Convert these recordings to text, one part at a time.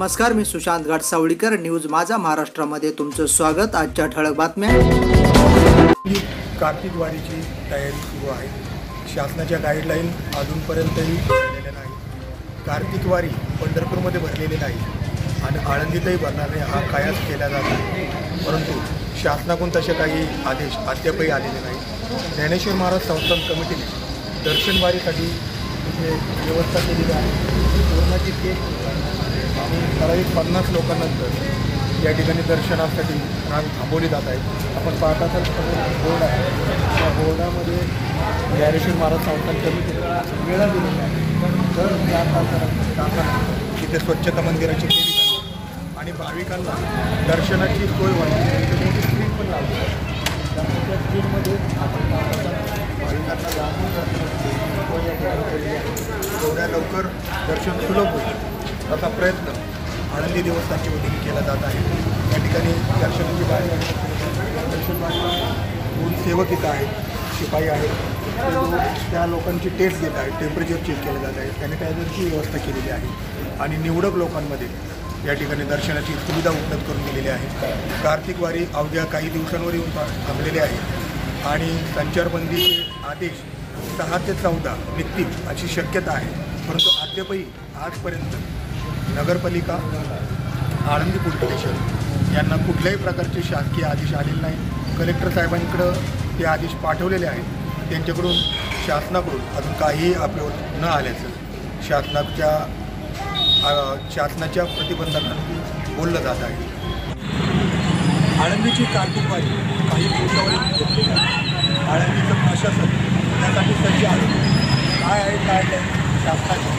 नमस्कार, मी सुशांत घाटसावळीकर. न्यूज माझा महाराष्ट्रामध्ये तुमचं स्वागत. आजच्या ठळक बातम्या. कार्तिक वारीची तयारी सुरू आहे. शासनाच्या गाईडलाईन अजूनपर्यंतही झालेल्या नाही. कार्तिक वारी पंढरपूरमध्ये भरलेली नाही आणि आळंदीतही भरणार नाही हा कयास केला जात आहे. परंतु शासनाकडून तसे काही आदेश अद्यापही आलेले नाही. ज्ञानेश्वर महाराज संस्थान कमिटीने दर्शनवारीसाठी तिथे व्यवस्था केलेली आहे. पूर्णाची केक आणि ठराविक 50 लोकांनंतर या ठिकाणी दर्शनासाठी रांग थांबवली जात आहे. आपण पाहत असाल बोर्ड आहे, त्या बोर्डामध्ये ज्ञानेश्वर महाराज संस्थान कमिटीला वेळा दिलेला आहे. दर 4 तासानंतर तिथे स्वच्छता मंदिराची केली जाते आणि भाविकांना दर्शनाची सोय व्हावी तिथे मोठी स्क्रीन पण लावली जाते. त्यामुळे त्या स्क्रीनमध्ये आपण पाहत असाल भाविकांना लांबून सोय या ठिकाणी केली आहे. तेवढ्या लवकर दर्शन सुलभ होईल असा प्रयत्न आळंदी देवस्थानच्या वतीने केला जात आहे. या ठिकाणी दर्शनाची गाडी दोन सेवक इथं आहेत, शिपाई आहेत. त्या लोकांची टेस्ट घेत आहेत, टेम्परेचर चेक केलं जात आहे. सॅनिटायझरची व्यवस्था केलेली आहे आणि निवडक लोकांमध्ये या ठिकाणी दर्शनाची सुविधा उपलब्ध करून दिलेली आहे. कार्तिक वारी अवघ्या काही दिवसांवर येऊन थांबलेले आहे आणि संचारबंदीचे आदेश 6 ते 14 निघतील अशी शक्यता आहे. परंतु अद्यापही आजपर्यंत नगरपालिका, आळंदी पोलीस स्टेशन यांना कुठल्याही प्रकारचे शासकीय आदेश आलेले नाही. कलेक्टर साहेबांकडं ते आदेश पाठवलेले आहेत. त्यांच्याकडून शासनाकडून अजून काहीही आपल्यावर न आल्याचं शासनाच्या प्रतिबंधांना बोललं जात आहे. आळंदीची कार्तिक वारी काही दिवसावर घेतलेली आहे. आळंदीचं प्रशासन त्यासाठी सज्ज आहे. काय आहे काय नाही शासनाचं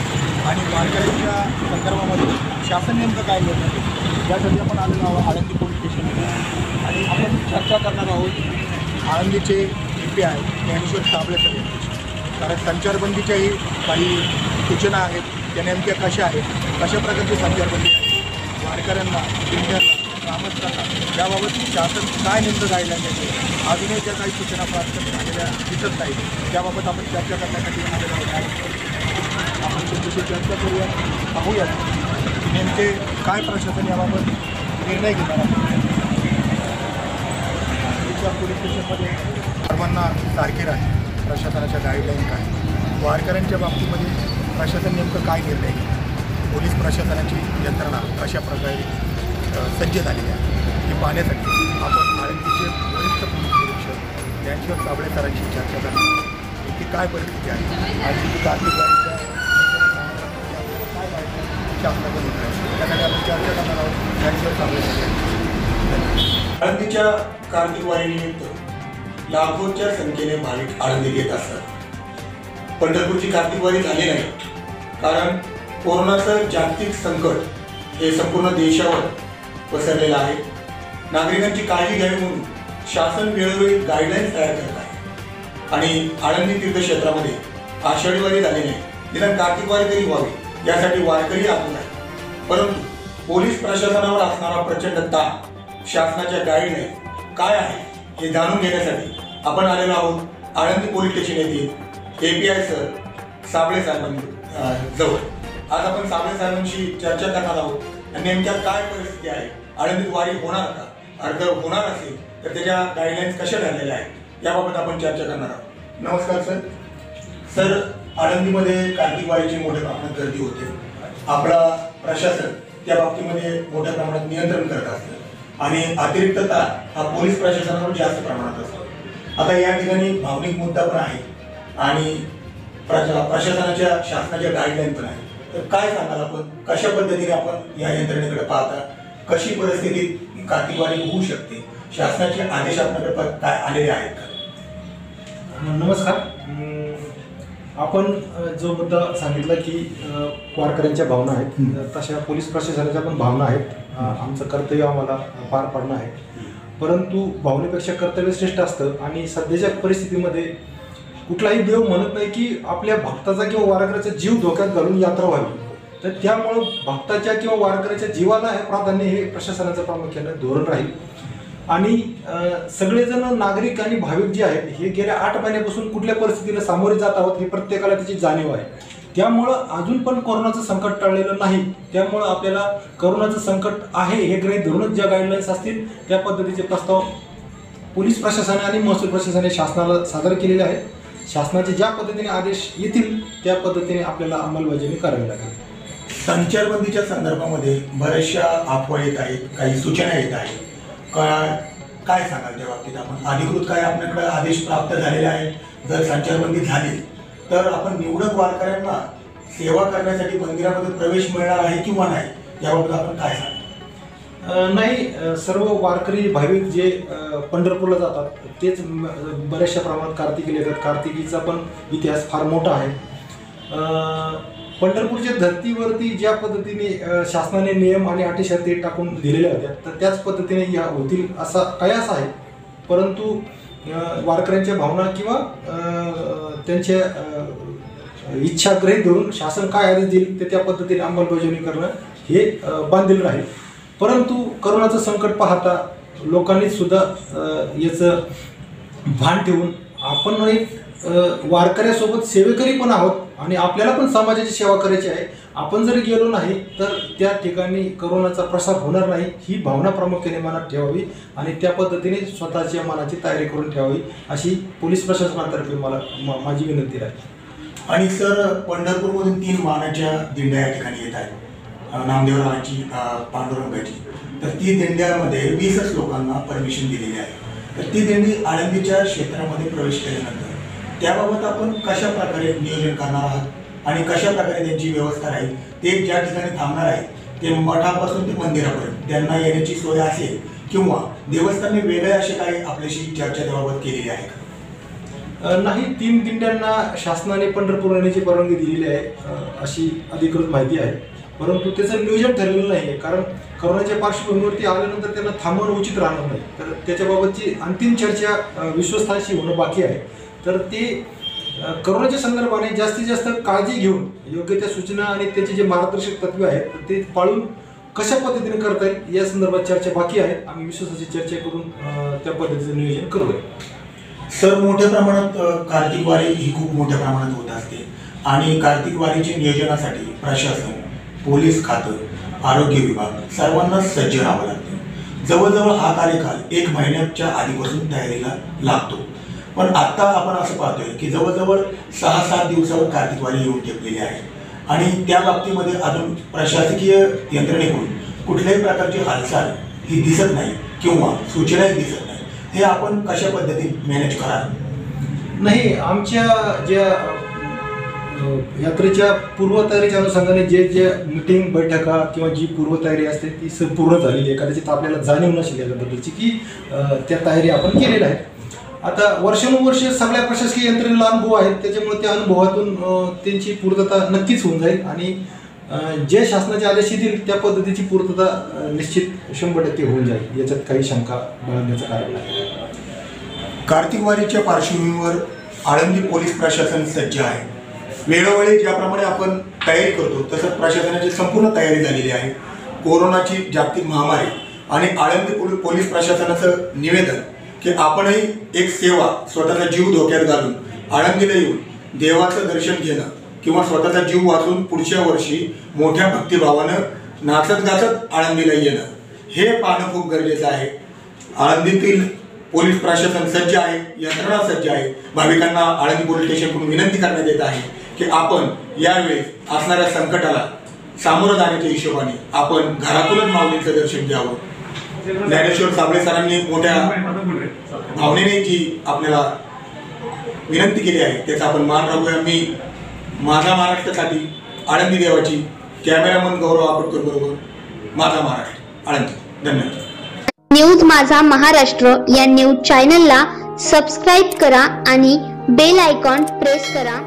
आणि वारकऱ्यांच्या संदर्भामध्ये शासन नेमकं काय करणार आहे यासाठी आपण आलेलो आहोत आळंदी पोलीस स्टेशनमध्ये आणि आपण चर्चा करणार आहोत आळंदीचे PI ज्ञानेश्वर साबळे सर यांच्याशी. कारण संचारबंदीच्याही काही सूचना आहेत, त्या नेमक्या कशा आहेत, कशा प्रकारची संचारबंदी आहे, वारकऱ्यांना, दिंड्यांना, ग्रामस्थांना याबाबत शासन काय नेमकं गाईडलाईन देते, अजूनही त्या काही सूचना प्राप्त झालेल्या दिसत नाहीत. त्याबाबत आपण चर्चा करण्यासाठी आलेलो आहोत. आपण त्यांच्याशी चर्चा करूया, पाहूया नेमके काय प्रशासन याबाबत निर्णय घेणार आहे. पोलीस स्टेशनमध्ये सर्वांना सारखे राहील प्रशासनाच्या गाईडलाईन काय, वारकऱ्यांच्या बाबतीमध्ये प्रशासन नेमकं काय निर्णय घेईल, पोलीस प्रशासनाची यंत्रणा कशा प्रकारे सज्ज झालेली आहे हे पाहण्यासाठी आपण आळंदीचे वरिष्ठ पोलीस निरीक्षक ज्ञानेश्वर साबळे सरांशी चर्चा करणार आहोत. की काय परिस्थिती आहे आळंदीची कार्तिक वारीच्या शासनाकडून त्यासाठी आपण चर्चा करणार आहोत. ज्ञानेश्वर साबळे सर, आळंदीच्या कार्तिक वारीनिमित्त लाखोच्या संख्येने भाविक आळंदीत येत असतात. पंढरपूरची कार्तिक वारी झाली नाही कारण कोरोनाचं जागतिक संकट हे संपूर्ण देशावर पसरलेलं आहे. नागरिकांची काळजी घ्यावी म्हणून शासन वेळोवेळी गाईडलाईन्स तयार करत आहे आणि आळंदी तीर्थक्षेत्रामध्ये आषाढी वारी झाली नाही, निदान कार्तिक वारी तरी व्हावी यासाठी वारकरी आतून आहे. परंतु पोलीस प्रशासनावर असणारा प्रचंड ताण, शासनाच्या गाईडलाईन काय आहे हे जाणून घेण्यासाठी आपण आलेलो आहोत आळंदी पोलीस स्टेशन येथील API सर साबळे साहेबांजवळ. आज आपण साबळे साहेबांशी चर्चा करणार आहोत आणि नेमक्या काय परिस्थिती आहे, आळंदीत वारी होणार का, अर्ध होणार असेल तर त्याच्या गाईडलाईन्स कशा ठरलेल्या आहेत याबाबत आपण चर्चा करणार आहोत. नमस्कार सर. सर, आळंदीमध्ये कार्तिक वारीची मोठ्या प्रमाणात गर्दी होते. आपला प्रशासन त्या बाबतीमध्ये मोठ्या प्रमाणात नियंत्रण करत असतं आणि अतिरिक्तता हा पोलीस प्रशासनावर जास्त प्रमाणात असतो. आता या ठिकाणी भावनिक मुद्दा पण आहे आणि प्रशासनाच्या शासनाच्या गाईडलाईन पण आहे. तर काय सांगाल आपण, कशा पद्धतीने आपण या यंत्रणेकडे पाहता, कशी परिस्थिती कार्तिक वारी होऊ शकते, शासनाचे आदेश आपल्याकडे काय आलेले आहेत का? नमस्कार. आपण जो मुद्दा सांगितला की वारकऱ्यांच्या भावना आहेत, तशा पोलीस प्रशासनाच्या पण भावना आहेत. आमचं कर्तव्य आम्हाला पार पाडणं आहे, परंतु भावनेपेक्षा कर्तव्य श्रेष्ठ असतं आणि सध्याच्या परिस्थितीमध्ये कुठलाही देव म्हणत नाही की आपल्या भक्ताचा किंवा वारकऱ्याचा जीव धोक्यात घालून यात्रा व्हावी. तर त्यामुळं भक्ताच्या किंवा वारकऱ्याच्या जीवाला हे प्राधान्य हे प्रशासनाचं प्रामुख्यानं धोरण राहील. आणि सगळेजण नागरिक आणि भाविक जे आहेत हे गेल्या 8 महिन्यापासून कुठल्या परिस्थितीला सामोरे जात आहोत हे प्रत्येकाला त्याची जाणीव आहे. त्यामुळं अजून पण कोरोनाचं संकट टळलेलं नाही. त्यामुळं आपल्याला कोरोनाचं संकट आहे हे गृहीत धरूनच ज्या गाईडलाईन्स असतील त्या पद्धतीचे प्रस्ताव पोलीस प्रशासनाने आणि महसूल प्रशासनाने शासनाला सादर केलेले आहेत. शासनाचे ज्या पद्धतीने आदेश येतील त्या पद्धतीने आपल्याला अंमलबजावणी करावी लागेल. संचारबंदीच्या संदर्भामध्ये बऱ्याचशा अफवा येत आहेत, काही सूचना येत आहेत. काय सांगाल त्या बाबतीत? आपण अधिकृत काय आपल्याकडे आदेश प्राप्त झालेले आहेत? जर संचारबंदी झाली तर आपण निवडक वारकऱ्यांना सेवा करण्यासाठी मंदिरामध्ये प्रवेश मिळणार आहे किंवा नाही, याबाबत आपण काय सांगाल? नाही, सर्व वारकरी भाविक जे पंढरपूरला जातात तेच बऱ्याचशा प्रमाणात कार्तिकीला येतात. कार्तिकीचा पण इतिहास फार मोठा आहे. पंढरपूरच्या धर्तीवरती ज्या पद्धतीने शासनाने नियम आणि अटी शर्ती टाकून दिलेल्या होत्या तर त्याच पद्धतीने या होतील असा कयास आहे. परंतु वारकऱ्यांच्या भावना किंवा त्यांच्या इच्छा गृहीत धरून शासन काय आदेश देईल ते त्या पद्धतीने अंमलबजावणी करणं हे बांधील राहील. परंतु कोरोनाचं संकट पाहता लोकांनी सुद्धा याचं भान ठेवून आपण एक वारकऱ्यासोबत सेवेकरी पण आहोत आणि आपल्याला पण समाजाची सेवा करायची आहे. आपण जर गेलो नाही तर त्या ठिकाणी कोरोनाचा प्रसार होणार नाही ही भावना प्रामुख्याने मनात ठेवावी आणि त्या पद्धतीने स्वतःच्या मनाची तयारी करून ठेवावी अशी पोलीस प्रशासनातर्फे माझी विनंती आहे. आणि सर, पंढरपूरमधून 3 मानाच्या दिंड्या या ठिकाणी येत आहेत, नामदेवरावांची, पांडुरंगाची. तर ती दिंड्यामध्ये 20च लोकांना परमिशन दिलेली आहे. तर ती दिंडी आळंदीच्या क्षेत्रामध्ये प्रवेश केल्यानंतर त्याबाबत आपण कशा प्रकारे नियोजन करणार आहात आणि कशा प्रकारे त्यांची व्यवस्था राहील? ते ज्या ठिकाणी थांबणार आहे ते मठापासून ते मंदिरापर्यंत त्यांना येण्याची सोय असेल किंवा देवस्थानने वेगळे असे काही आपल्याशी चर्चा त्याबाबत केलेली आहे? नाही, 3 दिंड्यांना शासनाने पंढरपूर येण्याची परवानगी दिलेली आहे अशी अधिकृत माहिती आहे. परंतु त्याचं नियोजन ठरलेलं नाही आहे, कारण कोरोनाच्या पार्श्वभूमीवरती आल्यानंतर त्यांना थांबवणं उचित राहणार नाही. तर त्याच्याबाबतची अंतिम चर्चा विश्वस्तांशी होणं बाकी आहे. तर ते कोरोनाच्या संदर्भाने जास्तीत जास्त काळजी घेऊन योग्य त्या सूचना आणि त्याचे जे मार्गदर्शक तत्त्वे आहेत ते पाळून कशा पद्धतीने करता येईल या संदर्भात चर्चा बाकी आहे. आम्ही विश्वासाची चर्चा करून त्या पद्धतीचं नियोजन करूया. सर, मोठ्या प्रमाणात कार्तिक वारी ही खूप मोठ्या प्रमाणात होत असते आणि कार्तिक वारीच्या नियोजनासाठी प्रशासन, पोलीस खातं, आरोग्य विभाग सर्वांना सज्ज राहावं लागतं. जवळजवळ हा कार्यकाल 1 महिन्याच्या आधीपासून तयारीला लागतो. पण आता आपण असं पाहतोय की जवळजवळ 6-7 दिवसावर कार्तिक वारी येऊन टेकलेली आहे आणि त्या बाबतीमध्ये अजून प्रशासकीय यंत्रणेकडून कुठल्याही प्रकारची हालचाल ही दिसत नाही किंवा सूचनाही दिसत नाही. हे आपण कशा पद्धतीने मॅनेज कराल? नाही, आमच्या ज्या यात्रेच्या पूर्वतयारीच्या अनुषंगाने जे मीटिंग, बैठका किंवा जी पूर्वतयारी असते ती पूर्ण झालेली आहे. कदाचित आपल्याला जाणीव नसेल याबद्दलची की त्या तयारी आपण केलेल्या आहेत. आता वर्षानुवर्ष सगळ्या प्रशासकीय यंत्रणेला अनुभव आहेत, त्याच्यामुळे त्या अनुभवातून त्यांची पूर्तता नक्कीच होऊन जाईल आणि जे शासनाचे आदेश येतील त्या पद्धतीची पूर्तता निश्चित 100% होऊन जाईल. याच्यात काही शंका बाळगण्याचं कारण नाही. कार्तिक वारीच्या पार्श्वभूमीवर आळंदी पोलीस प्रशासन सज्ज आहे. वेळोवेळी ज्याप्रमाणे आपण तयारी करतो तसंच प्रशासनाची संपूर्ण तयारी झालेली आहे. कोरोनाची जागतिक महामारी आणि आळंदी पोलीस प्रशासनाचं निवेदन की आपणही एक सेवा, स्वतःचा जीव धोक्यात घालून आळंदीला येऊन देवाचं दर्शन घेणं किंवा स्वतःचा जीव वाचून पुढच्या वर्षी मोठ्या भक्तिभावानं नाचत गाचत आळंदीला येणं हे पाहणं खूप गरजेचं आहे. आळंदीतील पोलीस प्रशासन सज्ज आहे, यंत्रणा सज्ज आहे. भाविकांना आळंदी पोलीस स्टेशनकडून विनंती करण्यात येत आहे की आपण यावेळेस असणाऱ्या संकटाला सामोरं जाण्याच्या हिशोबाने आपण घरातूनच माऊलींचं दर्शन घ्यावं. ज्ञानेश्वर साबळे सरांनी मोठ्या भावनेने जी आपल्याला विनंती केली आहे त्याचा आपण मान राखूया. मी माझा महाराष्ट्रासाठी आळंदी देवाची कॅमेरामन गौरव आकोटकर बरोबर माझा महाराष्ट्र, आळंदी. धन्यवाद. न्यूज माझा महाराष्ट्र या न्यूज चॅनलला सबस्क्राईब करा आणि बेल आयकॉन प्रेस करा.